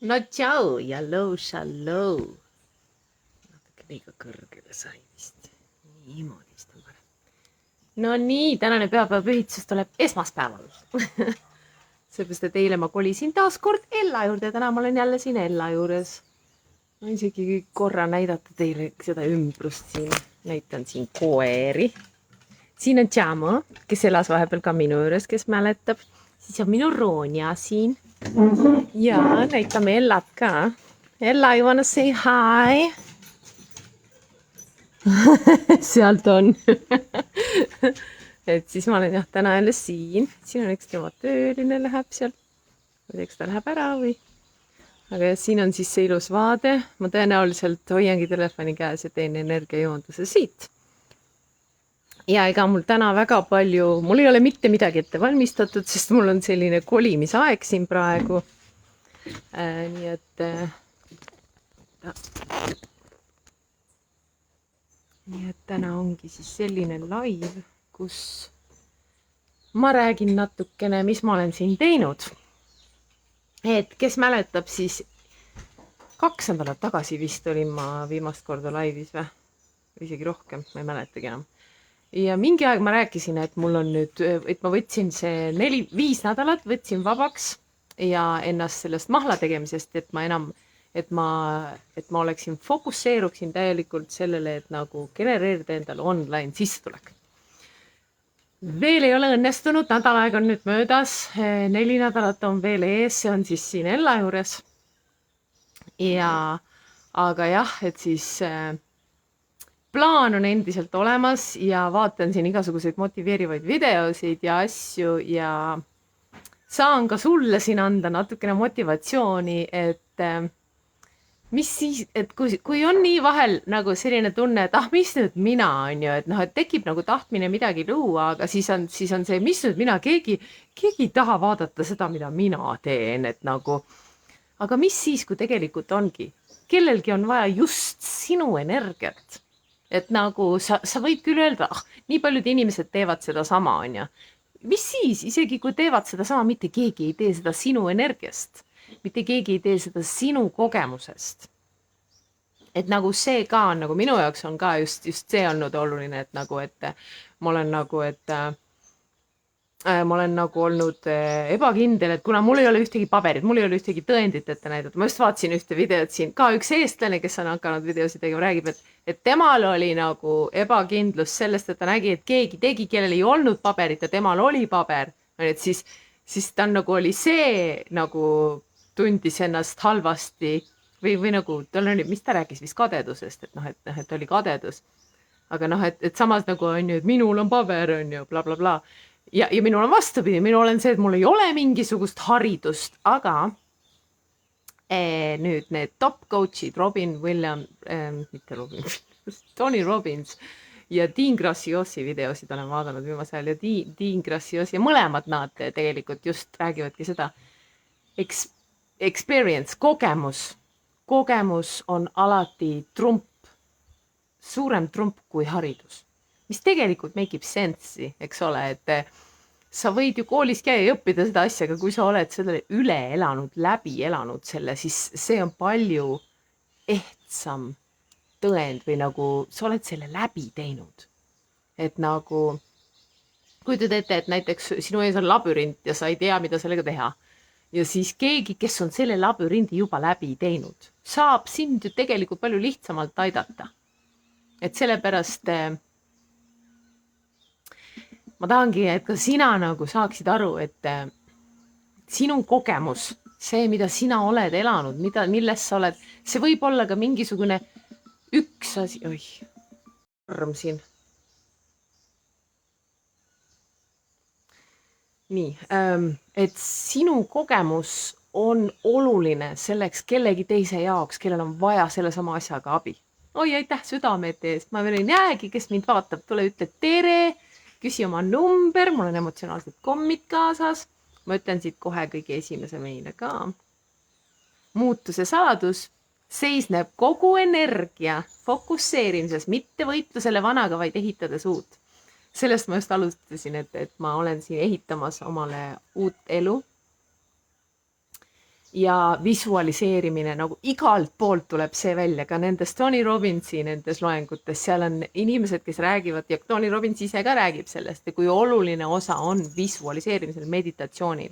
No tšau ja shallow. Natuke liiga kõrgele sai vist. Niimoodi istun parem. No nii, tänane pühapäevapühitsus tuleb esmaspäeval. Seepärast, et eile ma kolisin taas kord Ella juurde. Täna ma olen jälle siin Ella juures. Ma isegi korra näidata teile seda ümbrust siin. Näitan siin koeri. Siin on Jamo, kes elas vahepeal ka minu juures, kes mäletab. Siis on minu Ronja siin. Ja näitame Ellat ka. Ella, you wanna say hi? Sealt on. Et siis ma olen jah täna jälle siin. Siin on üks tema tööline läheb seal. Eks ta läheb ära või? Aga jah, siin on siis see ilus vaade. Ma tõenäoliselt hoiangi telefoni käes ja teen energiajoonduse siit. Ja ega mul täna väga palju, mul ei ole mitte midagi ette valmistatud, sest mul on selline kolimisaeg siin praegu. Nii et täna ongi siis selline live, kus ma räägin natukene, mis ma olen siin teinud. Et kes mäletab, siis 2 nädalat tagasi vist olin ma viimast korda laivis või isegi rohkem, ma ei mäletagi enam. Ja mingi aeg ma rääkisin, et mul on nüüd, et ma võtsin see 4-5 nädalat, võtsin vabaks ja ennast sellest mahla tegemisest, et ma oleksin, fokusseeruksin täielikult sellele, et nagu genereerida endale online sissetulek. Veel ei ole õnnestunud, nädal aeg on nüüd möödas, 4 nädalat on veel ees, see on siis siin Ella juures. Ja, aga jah, et siis plaan on endiselt olemas ja vaatan siin igasuguseid motiveerivaid videosid ja asju ja saan ka sulle siin anda natukene motivatsiooni, et mis siis, et kui on nii vahel nagu selline tunne, et mis nüüd mina on ju, et et tekib nagu tahtmine midagi luua, aga siis on see, mis nüüd mina, keegi ei taha vaadata seda, mida mina teen, et nagu, aga mis siis, kui tegelikult ongi, kellelgi on vaja just sinu energiat. Et nagu sa võid küll öelda, nii paljud inimesed teevad seda sama, on ju. Mis siis, isegi kui teevad seda sama, mitte keegi ei tee seda sinu energiast. Mitte keegi ei tee seda sinu kogemusest. Et nagu see ka on, nagu minu jaoks on ka just see olnud oluline, et nagu, et ma olen nagu olnud ebakindel, et kuna mul ei ole ühtegi paberit, mul ei ole ühtegi tõendit ette näidata. Ma just vaatasin ühte videot siin, ka üks eestlane, kes on hakanud videosid tegema, räägib, et temal oli nagu ebakindlus sellest, et ta nägi, et keegi tegi, kellel ei olnud paberit ja temal oli paber. Et siis ta nagu oli see, nagu tundis ennast halvasti või nagu, tal oli, mis ta rääkis vist kadedusest, et oli kadedus. Aga et samas nagu on ju, et minul on paber, on ju, bla, bla, bla. Ja minul on vastupidi, minul on see, et mul ei ole mingisugust haridust, aga nüüd need top coach'id, Tony Robbins ja Dean Graciosi videosid olen vaadanud viimasel ajal ja Dean Graciosi ja mõlemad nad tegelikult just räägivadki seda experience, kogemus on alati suurem trump kui haridus. Mis tegelikult make ib sense'i, eks ole, et sa võid ju koolis käia ja õppida seda asja, aga kui sa oled selle üle elanud, läbi elanud selle, siis see on palju ehtsam tõend või nagu sa oled selle läbi teinud. Et nagu, kui te teete, et näiteks sinu ees on labürint ja sa ei tea, mida sellega teha. Ja siis keegi, kes on selle labürindi juba läbi teinud, saab sind ju tegelikult palju lihtsamalt aidata. Et sellepärast ma tahangi, et ka sina nagu saaksid aru, et sinu kogemus, see, mida sina oled elanud, milles sa oled, see võib olla ka mingisugune üks asi, arm siin. Nii, et sinu kogemus on oluline selleks kellegi teise jaoks, kellel on vaja selle sama asjaga abi. Aitäh südamete eest, ma veel ei näegi, kes mind vaatab, tule ütle tere, küsi oma number, mul on emotsionaalsed kommid kaasas. Ma ütlen siit kohe kõige esimese meile ka. Muutuse saladus seisneb kogu energia fokusseerimises, mitte võitlusele vanaga, vaid ehitades uut. Sellest ma just alustasin, et ma olen siin ehitamas omale uut elu. ja visualiseerimine, nagu igalt poolt tuleb see välja, ka nendes Tony Robbinsi nendes loengutes, seal on inimesed, kes räägivad ja Tony Robbins ise ka räägib sellest, kui oluline osa on visualiseerimisel, meditatsioonil,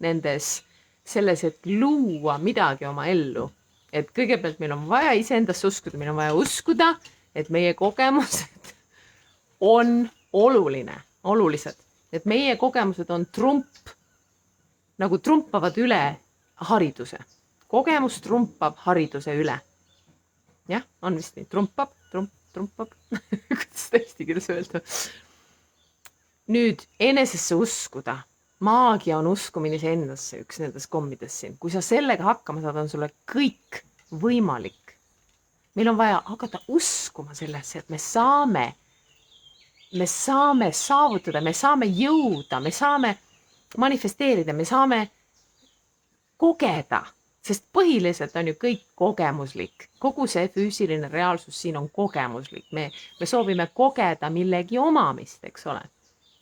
nendes selles, et luua midagi oma ellu. Et kõigepealt meil on vaja iseendasse uskuda, meil on vaja uskuda, et meie kogemused on olulised, et meie kogemused on nagu trumpavad üle hariduse. Kogemus trumpab hariduse üle. Jah, on vist nii. Trumpab. Kuidas eesti keeles öelda? Nüüd enesesse uskuda. Maagia on uskumine endasse, üks nendest kommidest siin. Kui sa sellega hakkama saad, on sulle kõik võimalik. Meil on vaja hakata uskuma sellesse, et me saame saavutada, me saame jõuda, me saame manifesteerida, me saame kogeda, sest põhiliselt on ju kõik kogemuslik. Kogu see füüsiline reaalsus siin on kogemuslik. Me soovime kogeda millegi omamist, eks ole.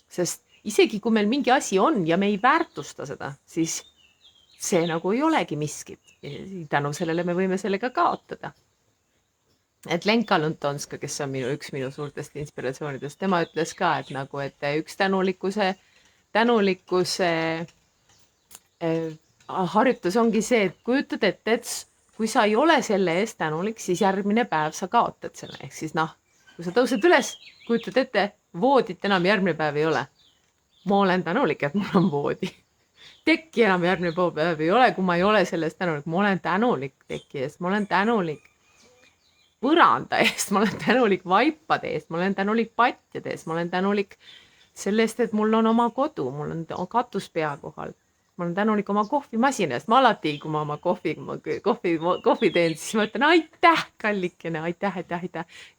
Sest isegi kui meil mingi asi on ja me ei väärtusta seda, siis see nagu ei olegi miskit. Tänu sellele me võime sellega kaotada. Et Lenka Luntonska, kes on üks minu suurtest inspiratsioonidest, tema ütles ka, et nagu, et üks tänulikkuse harjutus ongi see, et kujutad ette, et kui sa ei ole selle eest tänulik, siis järgmine päev sa kaotad selle. Ehk siis kui sa tõused üles, kujutad ette, voodit enam järgmine päev ei ole. Ma olen tänulik, et mul on voodi. Tekki enam järgmine päev ei ole, kui ma ei ole selle eest tänulik. Ma olen tänulik teki eest, ma olen tänulik põranda eest, ma olen tänulik vaipade eest, ma olen tänulik patjade eest, ma olen tänulik sellest, et mul on oma kodu, mul on katus pea kohal. Ma olen tänulik oma kohvimasina eest. Ma alati, kui ma oma kohvi teen, siis ma ütlen aitäh, kallikene, aitäh.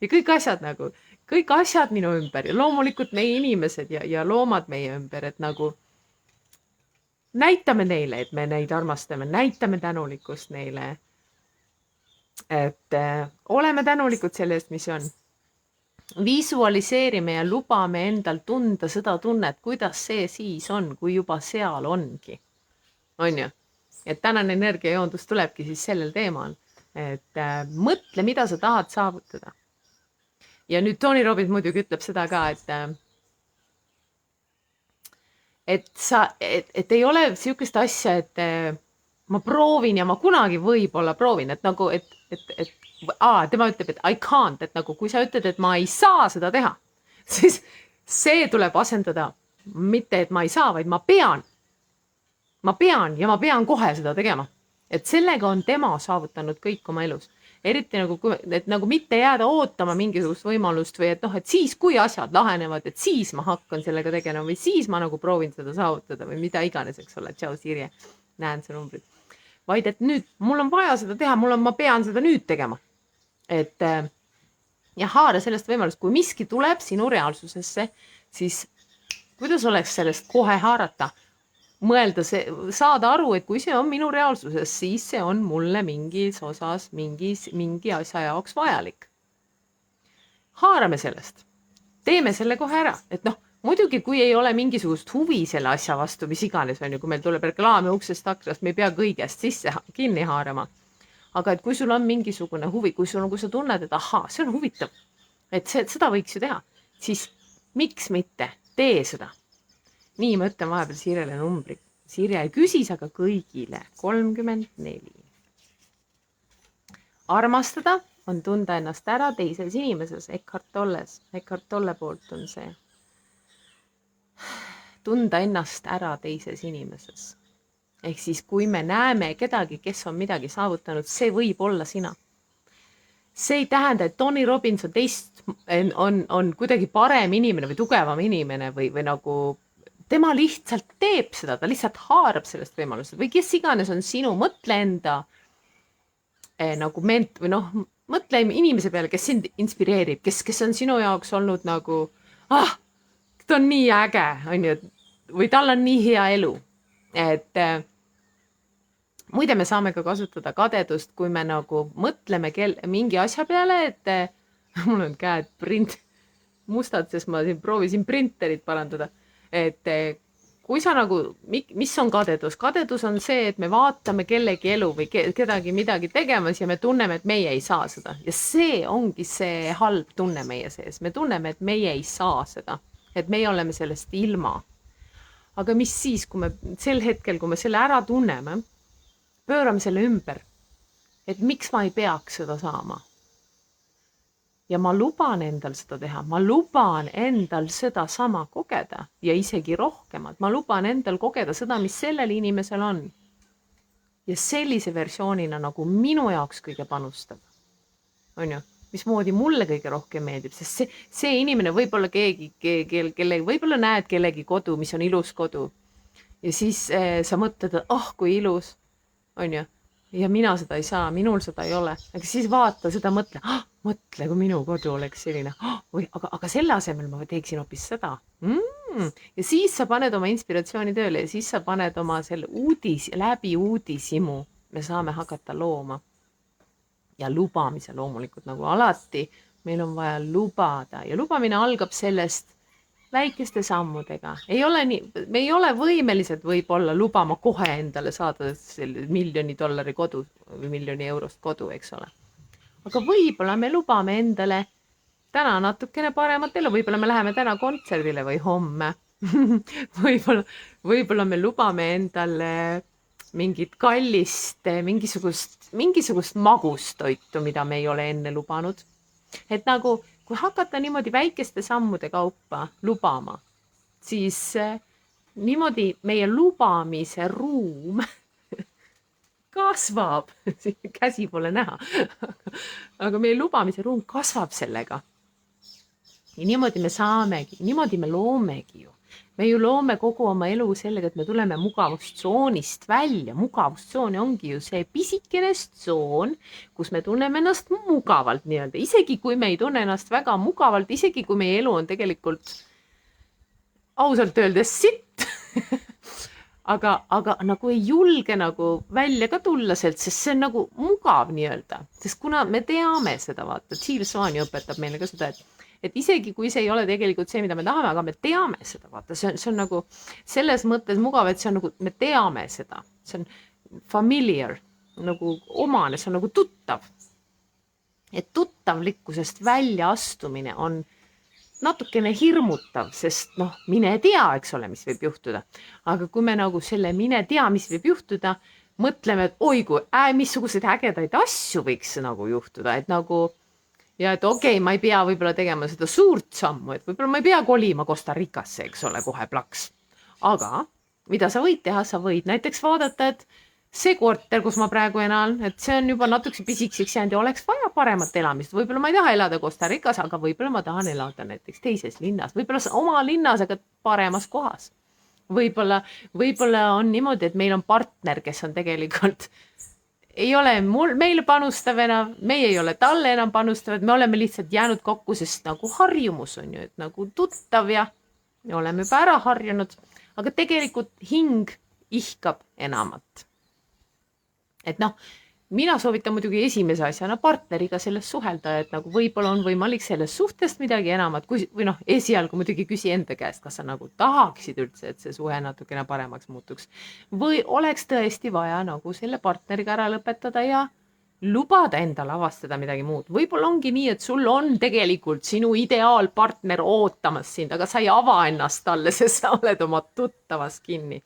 Ja kõik asjad minu ümber ja loomulikult meie inimesed ja loomad meie ümber, et nagu näitame neile, et me neid armastame, näitame tänulikkust neile. Et oleme tänulikud selle eest, mis on. Visualiseerime ja lubame endal tunda seda tunnet, kuidas see siis on, kui juba seal ongi. On ju? Et tänane energiajoondus tulebki siis sellel teemal. Et mõtle, mida sa tahad saavutada. Ja nüüd Tony Robbins muidugi ütleb seda ka, et ei ole sihukest asja, et ma proovin ja ma kunagi võib-olla proovin, et nagu, tema ütleb, et I can't, et nagu kui sa ütled, et ma ei saa seda teha, siis see tuleb asendada, mitte et ma ei saa, vaid ma pean ja ma pean kohe seda tegema. Et sellega on tema saavutanud kõik oma elus. Eriti nagu mitte jääda ootama mingisugust võimalust või et siis kui asjad lahenevad, et siis ma hakkan sellega tegema või siis ma nagu proovin seda saavutada või mida iganes, eks ole, tšau Sirje, näen see numbrid. Vaid et nüüd mul on vaja seda teha, ma pean seda nüüd tegema. Et ja haara sellest võimalust, kui miski tuleb sinu reaalsusesse, siis kuidas oleks sellest kohe haarata? Mõelda, saada aru, et kui see on minu reaalsuses, siis see on mulle mingis osas, mingi asja jaoks vajalik. Haarame sellest. Teeme selle kohe ära. Et muidugi, kui ei ole mingisugust huvi selle asja vastu, mis iganes on ju, kui meil tuleb reklaami uksest aknast, me ei pea kõigest sisse kinni haarama. Aga et kui sul on mingisugune huvi, kui sa tunned, et see on huvitav, et seda võiks ju teha, siis miks mitte? Tee seda. Nii ma ütlen vahepeal Sirjele numbri. Sirje ei küsis, aga kõigile 34. Armastada on tunda ennast ära teises inimeses. Eckhart Tolle poolt on see. Tunda ennast ära teises inimeses. Ehk siis, kui me näeme kedagi, kes on midagi saavutanud, see võib olla sina. See ei tähenda, et Tony Robbins on kuidagi parem inimene või tugevam inimene või nagu tema lihtsalt teeb seda, ta lihtsalt haarab sellest võimalusest või kes iganes on sinu, mõtle enda nagu või mõtle inimese peale, kes sind inspireerib, kes on sinu jaoks olnud nagu, ta on nii äge, on ju, või tal on nii hea elu. Et muide, me saame ka kasutada kadedust, kui me nagu mõtleme mingi asja peale, et mul on käed mustad, sest ma siin proovisin printerit parandada. Et kui sa nagu, mis on kadedus? Kadedus on see, et me vaatame kellegi elu või kedagi midagi tegemas ja me tunneme, et meie ei saa seda. Ja see ongi see halb tunne meie sees. Me tunneme, et meie ei saa seda. Et meie oleme sellest ilma. Aga mis siis, kui me sel hetkel, kui me selle ära tunneme, pöörame selle ümber. Et miks ma ei peaks seda saama? Ja ma luban endal seda teha, ma luban endal seda sama kogeda ja isegi rohkemat. Ma luban endal kogeda seda, mis sellel inimesel on. Ja sellise versioonina nagu minu jaoks kõige panustab. On ju? Mismoodi mulle kõige rohkem meeldib, sest see inimene võib-olla võib-olla näed kellegi kodu, mis on ilus kodu. Ja siis sa mõtled, et kui ilus, on ju? Ja mina seda ei saa, minul seda ei ole. Aga siis vaata seda mõtle, kui minu kodu oleks selline. Aga selle asemel ma teeksin hoopis seda. Ja siis sa paned oma inspiratsiooni tööle ja siis sa paned oma selle läbi uudisimu. Me saame hakata looma. Ja lubamise loomulikult nagu alati. Meil on vaja lubada ja lubamine algab sellest väikeste sammudega. Me ei ole võimelised võib-olla lubama kohe endale saada selle $1 miljoni kodu või $1 miljoni kodu, eks ole. Aga võib-olla me lubame endale täna natukene paremat elu. Võib-olla me läheme täna kontserdile või homme. võib-olla me lubame endale mingit kallist, mingisugust magustoitu, mida me ei ole enne lubanud. Et nagu kui hakata niimoodi väikeste sammude kaupa lubama, siis niimoodi meie lubamise ruum kasvab. Käsi pole näha. Aga meie lubamise ruum kasvab sellega. Ja niimoodi me saamegi, niimoodi me loomegi ju. Me ju loome kogu oma elu sellega, et me tuleme mugavustsoonist välja. Mugavustsoon ongi ju see pisikene tsoon, kus me tunneme ennast mugavalt nii-öelda. Isegi kui me ei tunne ennast väga mugavalt, isegi kui meie elu on tegelikult ausalt öeldes sitt. aga nagu ei julge nagu välja ka tulla sealt, sest see on nagu mugav nii-öelda. Sest kuna me teame seda, vaata, Jill Swan õpetab meile ka seda, et isegi kui see ei ole tegelikult see, mida me tahame, aga me teame seda, vaata, see on nagu selles mõttes mugav, et see on nagu, me teame seda, see on familiar, nagu omane, see on nagu tuttav. Et tuttavlikkusest välja astumine on natukene hirmutav, sest mine tea, eks ole, mis võib juhtuda. Aga kui me nagu selle mine tea, mis võib juhtuda, mõtleme, et missugused ägedaid asju võiks nagu juhtuda, et nagu ja et ma ei pea võib-olla tegema seda suurt sammu, et võib-olla ma ei pea kolima Costa Ricasse, eks ole, kohe plaks. Aga mida sa võid teha, sa võid näiteks vaadata, et see korter, kus ma praegu elan, et see on juba natuke pisikseks jäänud ja oleks vaja paremat elamist. Võib-olla ma ei taha elada Costa Ricas, aga võib-olla ma tahan elada näiteks teises linnas, võib-olla oma linnas, aga paremas kohas. Võib-olla on niimoodi, et meil on partner, kes on tegelikult ei ole meile panustav enam, meie ei ole talle enam panustavad, me oleme lihtsalt jäänud kokku, sest nagu harjumus on ju, et nagu tuttav ja me oleme juba ära harjunud, aga tegelikult hing ihkab enamat. Et mina soovitan muidugi esimese asjana partneriga sellest suhelda, et nagu võib-olla on võimalik sellest suhtest midagi enamat, või esialgu muidugi küsi enda käest, kas sa nagu tahaksid üldse, et see suhe natukene paremaks muutuks. Või oleks tõesti vaja nagu selle partneriga ära lõpetada ja lubada endale avastada midagi muud. Võib-olla ongi nii, et sul on tegelikult sinu ideaalpartner ootamas sind, aga sa ei ava ennast talle, sest sa oled oma tuttavas kinni.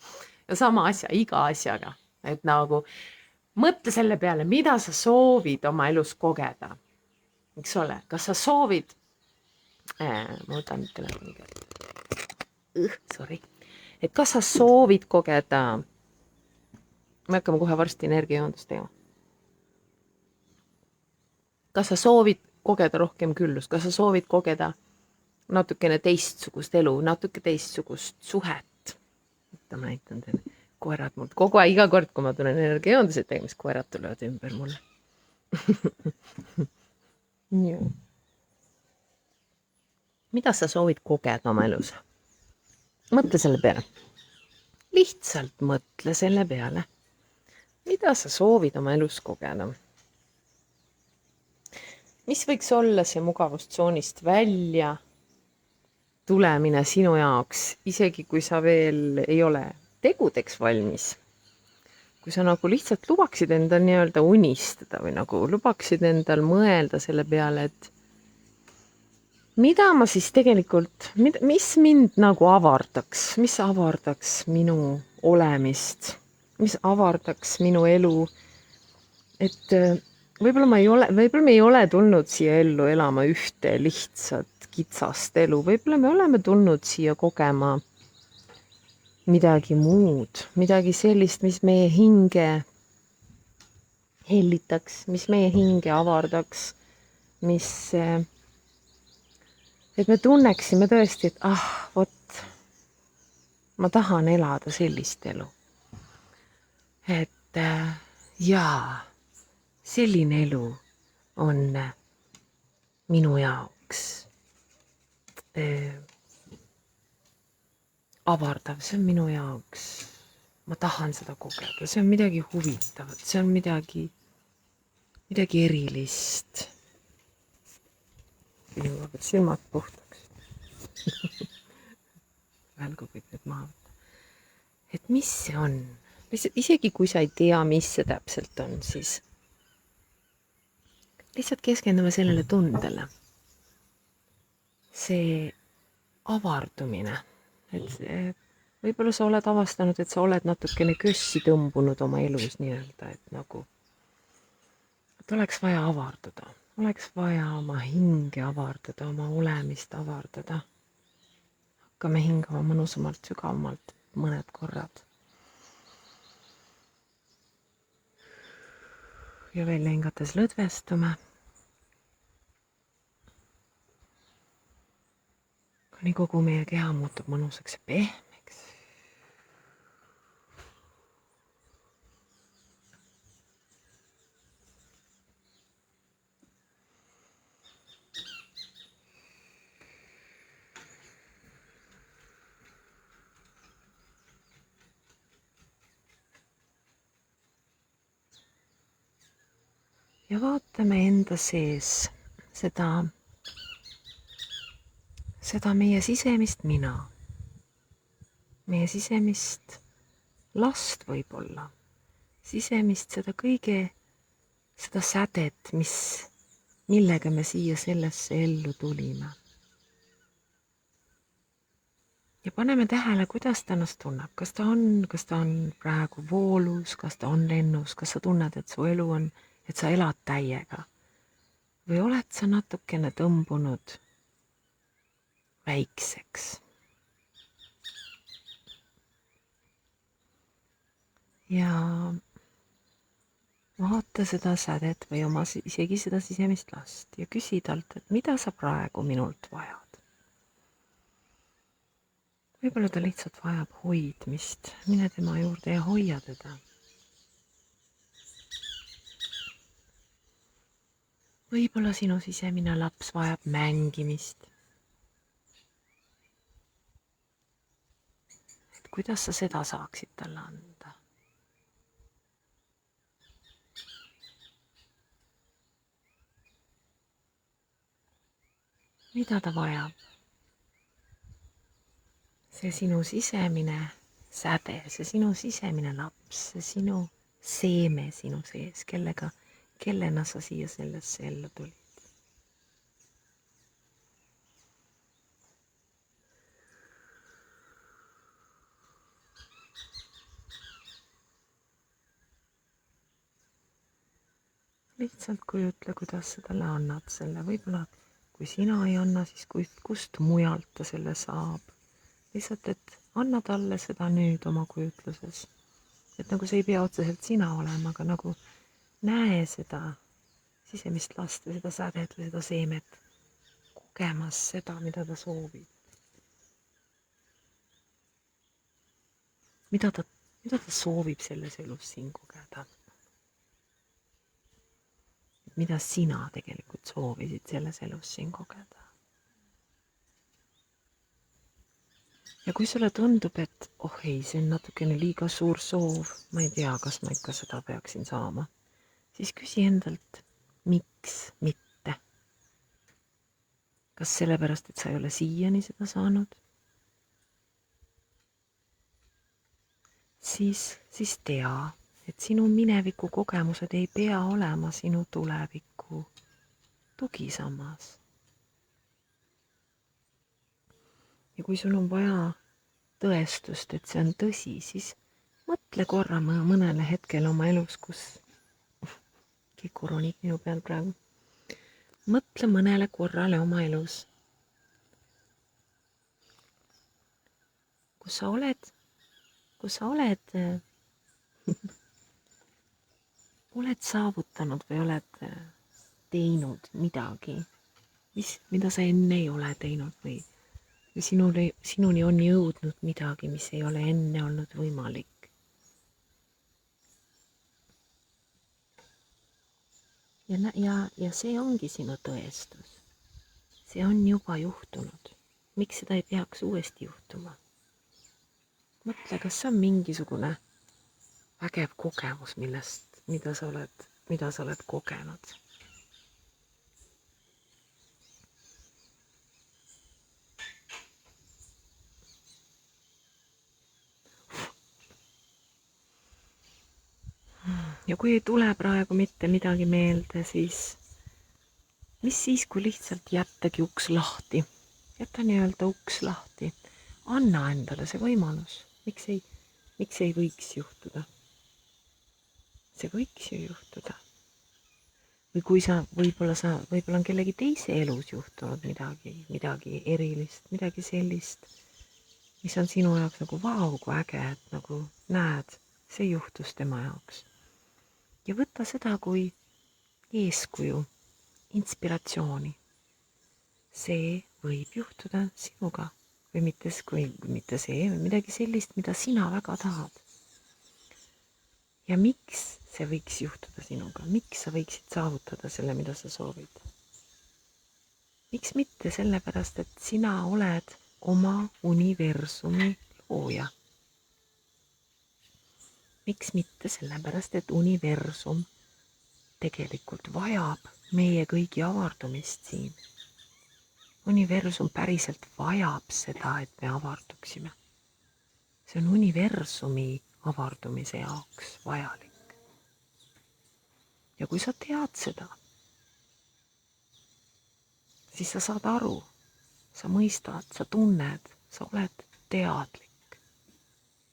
Ja sama asja, iga asjaga, et nagu mõtle selle peale, mida sa soovid oma elus kogeda. Eks ole, kas sa soovid, ma võtan telefoni kätte. Et kas sa soovid kogeda, me hakkame kohe varsti energiajoondust tegema. Kas sa soovid kogeda rohkem küllust, kas sa soovid kogeda natukene teistsugust elu, natuke teistsugust suhet. Ma näitan teile. Koerad mul kogu aeg, iga kord, kui ma tulen energiajoondused tegema, siis koerad tulevad ümber mulle. Mida sa soovid kogeda oma elus? Mõtle selle peale. Lihtsalt mõtle selle peale. Mida sa soovid oma elus kogeda? Mis võiks olla see mugavustsoonist välja tulemine sinu jaoks, isegi kui sa veel ei ole tegudeks valmis, kui sa nagu lihtsalt lubaksid endal nii-öelda unistada või nagu lubaksid endal mõelda selle peale, et mida ma siis tegelikult, mis mind nagu avardaks, mis avardaks minu olemist, mis avardaks minu elu, et võib-olla me ei ole tulnud siia ellu elama ühte lihtsat kitsast elu, võib-olla me oleme tulnud siia kogema midagi muud, midagi sellist, mis meie hinge hellitaks, mis meie hinge avardaks, et me tunneksime tõesti, et vot, ma tahan elada sellist elu. Et jaa, selline elu on minu jaoks avardav, see on minu jaoks, ma tahan seda kogeda, see on midagi huvitavat, see on midagi erilist. Jõuab, et silmad puhtaks. Välgu kõik need maha võtta. Et mis see on? Isegi kui sa ei tea, mis see täpselt on, siis lihtsalt keskendume sellele tundele. See avardumine. Et võib-olla sa oled avastanud, et sa oled natukene kössi tõmbunud oma elus nii-öelda, et nagu, et oleks vaja avardada. Oleks vaja oma hinge avardada, oma olemist avardada. Hakkame hingama mõnusamalt, sügavamalt mõned korrad. Ja veel hingates lõdvestume. Kuni kogu meie keha muutub mõnusaks ja pehmeks. Ja vaatame enda sees seda meie sisemist mina, meie sisemist last võib-olla, sisemist seda sädet, millega me siia sellesse ellu tulime. Ja paneme tähele, kuidas ta ennast tunneb, kas ta on praegu voolus, kas ta on lennus, kas sa tunned, et su elu on, et sa elad täiega või oled sa natukene tõmbunud väikseks. Ja vaata seda sädet või isegi seda sisemist last ja küsi talt, et mida sa praegu minult vajad. Võib-olla ta lihtsalt vajab hoidmist, mine tema juurde ja hoia teda. Võib-olla sinu sisemine laps vajab mängimist. Et kuidas sa seda saaksid talle anda? Mida ta vajab? See sinu sisemine säde, see sinu sisemine laps, see sinu seeme sinu sees, kellena sa siia sellesse ellu tulid. Lihtsalt kujutle, kuidas sa talle annad selle, võib-olla kui sina ei anna, siis kust mujalt ta selle saab. Lihtsalt, et anna talle seda nüüd oma kujutluses. Et nagu see ei pea otseselt sina olema, aga nagu näe seda sisemist last või seda sädet või seda seemet kogemas seda, mida ta soovib. Mida ta soovib selles elus siin kogeda. Mida sina tegelikult soovisid selles elus siin kogeda. Ja kui sulle tundub, et ei, see on natukene liiga suur soov, ma ei tea, kas ma ikka seda peaksin saama, siis küsi endalt, miks mitte? kas sellepärast, et sa ei ole siiani seda saanud? Siis tea, et sinu mineviku kogemused ei pea olema sinu tuleviku tugisammas. Ja kui sul on vaja tõestust, et see on tõsi, siis mõtle korra mõnele hetkel oma elus, kus kiku ronib minu peal praegu. Mõtle mõnele korrale oma elus, kus sa oled oled saavutanud või oled teinud midagi, mida sa enne ei ole teinud või sinuni on jõudnud midagi, mis ei ole enne olnud võimalik. Ja see ongi sinu tõestus. See on juba juhtunud. Miks seda ei peaks uuesti juhtuma? Mõtle, kas see on mingisugune vägev kogemus, mida sa oled kogenud. Ja kui ei tule praegu mitte midagi meelde, siis mis siis, kui lihtsalt jättagi uks lahti? Jäta nii-öelda uks lahti. Anna endale see võimalus. Miks ei võiks juhtuda? See võiks ju juhtuda. Või kui võib-olla on kellegi teise elus juhtunud midagi erilist, midagi sellist, mis on sinu jaoks nagu vau, kui äge, et nagu näed, see juhtus tema jaoks. Ja võta seda kui eeskuju, inspiratsiooni. See võib juhtuda sinuga või mitte see või midagi sellist, mida sina väga tahad. Ja miks see võiks juhtuda sinuga? Miks sa võiksid saavutada selle, mida sa soovid? Miks mitte sellepärast, et sina oled oma universumi looja? Miks mitte sellepärast, et universum tegelikult vajab meie kõigi avardumist siin. Universum päriselt vajab seda, et me avarduksime. See on universumi avardumise jaoks vajalik. Ja kui sa tead seda, siis sa saad aru, sa mõistad, sa tunned, sa oled teadlik,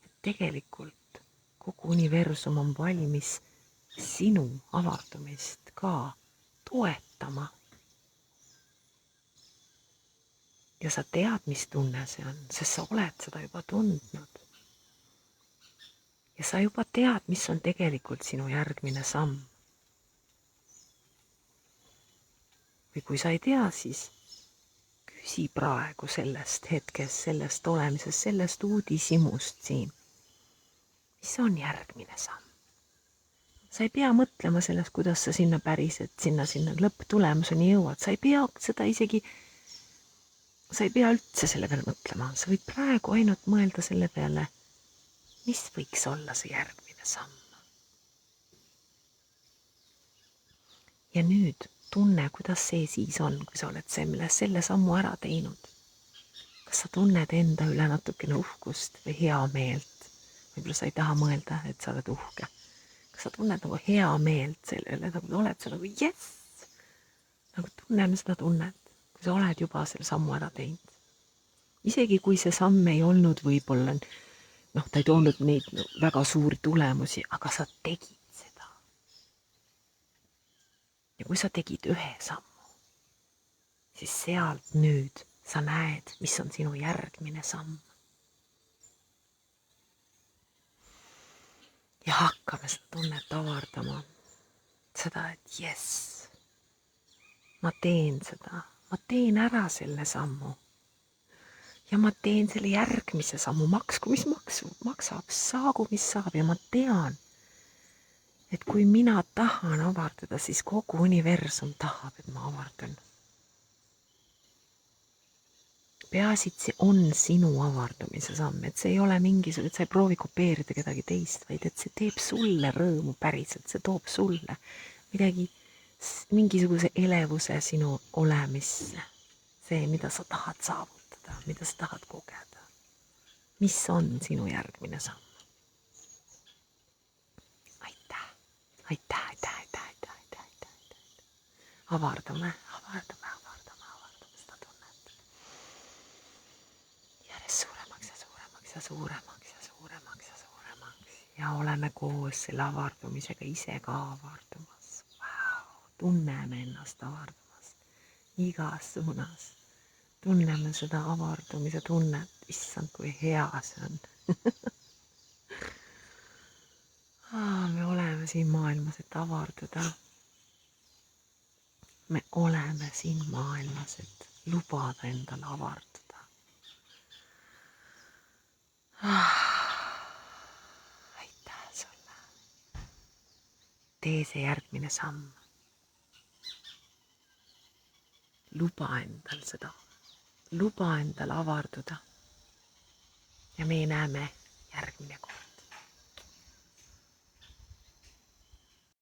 et tegelikult kogu universum on valmis sinu avardumist ka toetama. Ja sa tead, mis tunne see on, sest sa oled seda juba tundnud. Ja sa juba tead, mis on tegelikult sinu järgmine samm. Või kui sa ei tea, siis küsi praegu sellest hetkest, sellest olemisest, sellest uudishimust siin. Mis on järgmine samm? Sa ei pea mõtlema sellest, kuidas sa sinna päriselt, sinna lõpptulemuseni jõuad. Sa ei pea üldse selle peale mõtlema. Sa võid praegu ainult mõelda selle peale, mis võiks olla see järgmine samm. Ja nüüd tunne, kuidas see siis on, kui sa oled selle sammu ära teinud. Kas sa tunned enda üle natukene uhkust või hea meelt? Võib-olla sa ei taha mõelda, et sa oled uhke. Kas sa tunned nagu hea meelt sellele, nagu oled sa nagu yes! Nagu tunneme seda tunnet, kui sa oled juba selle sammu ära teinud. Isegi kui see samm ei olnud võib-olla, ta ei toonud neid väga suuri tulemusi, aga sa tegid seda. Ja kui sa tegid ühe sammu, siis sealt nüüd sa näed, mis on sinu järgmine samm. Ja hakkame seda tunnet avardama. Seda, et jess, ma teen seda, ma teen ära selle sammu. Ja ma teen selle järgmise sammu, maksku mis maksab, saagu mis saab ja ma tean, et kui mina tahan avardada, siis kogu universum tahab, et ma avardun. Peaasi, et see on sinu avardumise samm, et see ei ole mingisugune, et sa ei proovi kopeerida kedagi teist, vaid et see teeb sulle rõõmu päriselt, see toob sulle mingisuguse elevuse sinu olemisse. see, mida sa tahad saavutada, mida sa tahad kogeda. Mis on sinu järgmine samm? Aitäh, aitäh, aitäh, aitäh, aitäh, aitäh, aitäh, aitäh. Avardame seda tunnet. Järjest suuremaks ja suuremaks ja suuremaks ja suuremaks ja suuremaks. Ja oleme koos selle avardumisega ise ka avardumas. Tunneme ennast avardumas igas suunas. Tunneme seda avardumise tunnet. Issand, kui hea see on. Me oleme siin maailmas, et avarduda. Me oleme siin maailmas, et lubada endale avarduda. Aitäh sulle. Tee see järgmine samm. Luba endal seda. Luba endal avarduda. Ja me näeme järgmine kord.